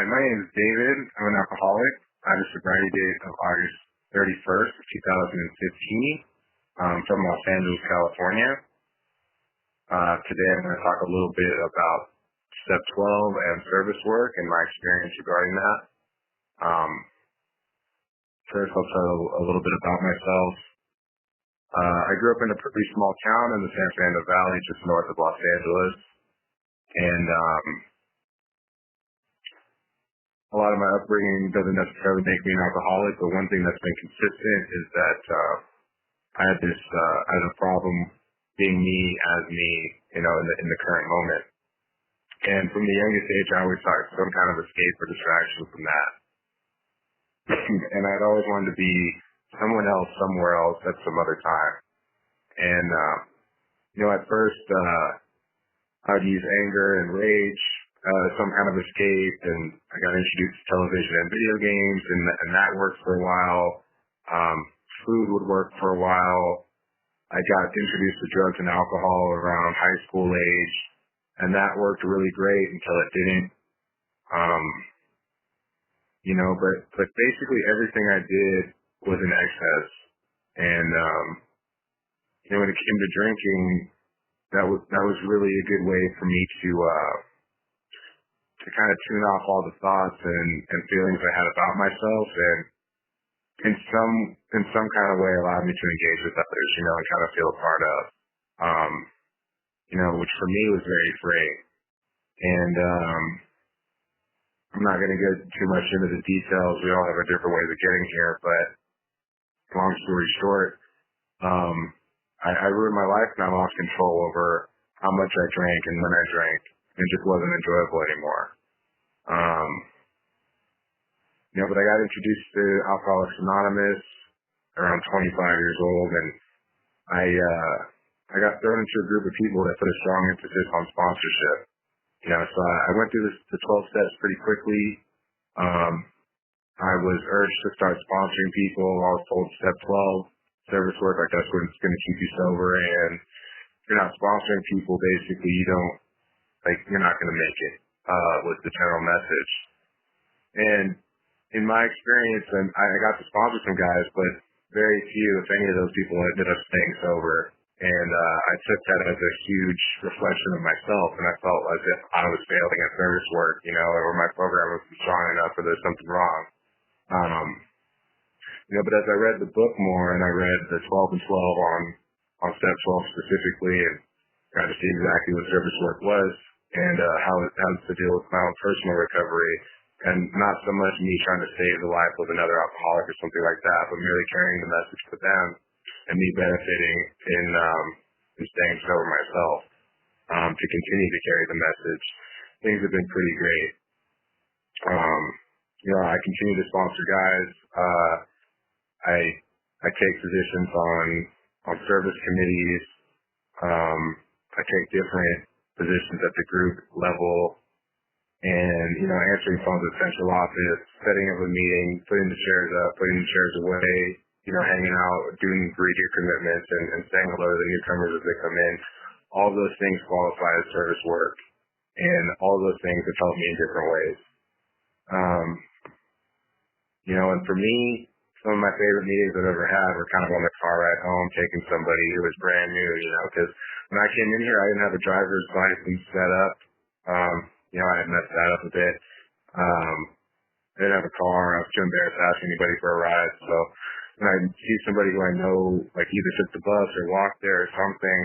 my name is David. I'm an alcoholic. I have a sobriety date of August 31st, 2015. From Los Angeles, California. Today I'm going to talk a little bit about Step 12 and service work and my experience regarding that. First, I'll tell a little bit about myself. I grew up in a pretty small town in the San Fernando Valley, just north of Los Angeles. And a lot of my upbringing doesn't necessarily make me an alcoholic, but one thing that's been consistent is that I had a problem being me as me, in the current moment. And from the youngest age, I always sought some kind of escape or distraction from that. And I'd always wanted to be someone else, somewhere else, at some other time. And, at first, I would use anger and rage as some kind of escape, and I got introduced to television and video games, and that worked for a while. Food would work for a while. I got introduced to drugs and alcohol around high school age, and that worked really great until it didn't. But basically everything I did was in excess. And, when it came to drinking, that was really a good way for me to kind of tune off all the thoughts and feelings I had about myself, and in some kind of way allowed me to engage with others, and kind of feel a part of, which for me was very freeing. And I'm not going to get too much into the details. We all have our different ways of getting here, but long story short, I ruined my life, and I lost control over how much I drank and when I drank. It just wasn't enjoyable anymore. But I got introduced to Alcoholics Anonymous around 25 years old, and I got thrown into a group of people that put a strong emphasis on sponsorship. So I went through the 12 steps pretty quickly. I was urged to start sponsoring people. I was told Step 12, service work, like that's what's going to keep you sober, and if you're not sponsoring people, basically you're not going to make it, was the general message. And in my experience, and I got to sponsor some guys, but very few, if any of those people, ended up staying sober. And I took that as a huge reflection of myself, and I felt as if I was failing at service work, or my program wasn't strong enough, or there's something wrong. But as I read the book more, and I read the 12 and 12 on Step 12 specifically, and tried to see exactly what service work was, and how it has to deal with my own personal recovery, and not so much me trying to save the life of another alcoholic or something like that, but merely carrying the message to them and me benefiting in staying sober myself, to continue to carry the message. Things have been pretty great. I continue to sponsor guys. I take positions on service committees. I take different positions at the group level, and, answering phones at central office, setting up a meeting, putting the chairs up, putting the chairs away, hanging out, doing greeter commitments, and saying hello to the newcomers as they come in. All those things qualify as service work, and all those things have helped me in different ways. And for me, some of my favorite meetings I've ever had were kind of on the car ride home, taking somebody who was brand new, because when I came in here, I didn't have a driver's license set up. I had messed that up a bit. I didn't have a car. I was too embarrassed to ask anybody for a ride. So when I see somebody who I know, like either took the bus or walked there or something,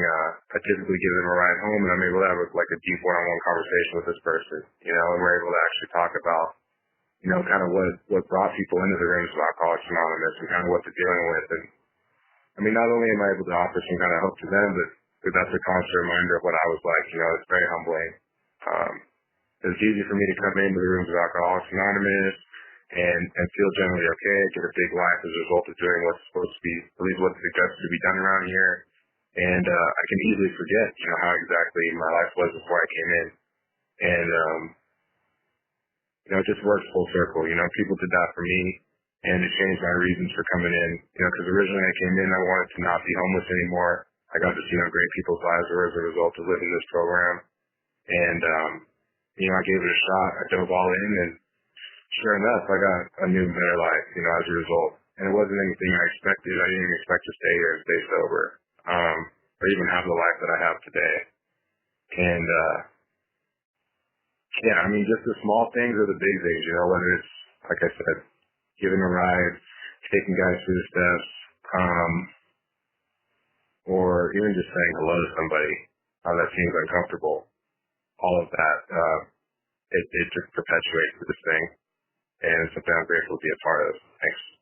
I typically give them a ride home, and I'm able to have a deep one-on-one conversation with this person, and we're able to actually talk about, kind of what brought people into the rooms of Alcoholics Anonymous and kind of what they're dealing with. And not only am I able to offer some kind of hope to them, but that's a constant reminder of what I was like. It's very humbling. It's easy for me to come into the rooms of Alcoholics Anonymous and feel generally okay, get a big life as a result of doing what's supposed to be, at least what's suggested to be done around here. And I can easily forget, how exactly my life was before I came in. And, it just works full circle. People did that for me, and it changed my reasons for coming in. Because originally I came in, I wanted to not be homeless anymore. I got to see how great people's lives were as a result of living this program. And, I gave it a shot. I dove all in, and sure enough, I got a new better life, as a result. And it wasn't anything I expected. I didn't even expect to stay here and stay sober, or even have the life that I have today. And yeah, I mean, just the small things or the big things, whether it's, like I said, giving a ride, taking guys through the steps, or even just saying hello to somebody that seems uncomfortable. All of that, it just perpetuates this thing, and it's something I'm grateful to be a part of. Thanks.